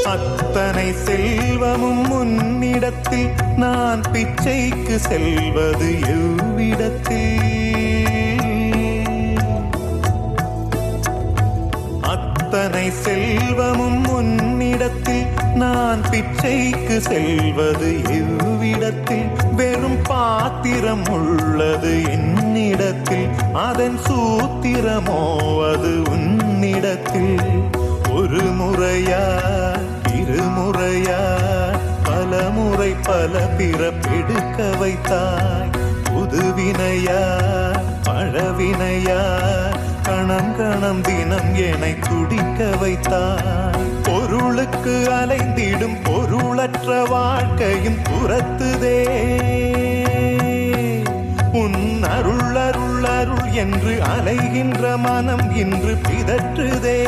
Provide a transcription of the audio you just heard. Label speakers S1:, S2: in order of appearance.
S1: அத்தனை செல்வமும் உன்னிடத்தில் நான் பிச்சைக்கு செல்வது எவ்விடத்தில்? அத்தனை செல்வமும் உன்னிடத்தில் நான் பிச்சைக்கு செல்வது எவ்விடத்தில்? வெறும் பாத்திரம் உள்ளது என்னிடத்தில், அதன் சூத்திரமோ அது உன்னிடத்தில். ஒரு முறையா இருமுறையா பல முறை பல பிறப்பெடுக்க வைத்தாய். புதுவினையா பழவினையா கணம் கணம் தினம் என்னை துடிக்க வைத்தாய். பொருளுக்கு அலைந்திடும் பொருளற்ற வாழ்க்கையும் துரத்துதே. உன் அருள் அருள் அருள் என்று அலைகின்ற மனம் இன்று பிதற்றுதே.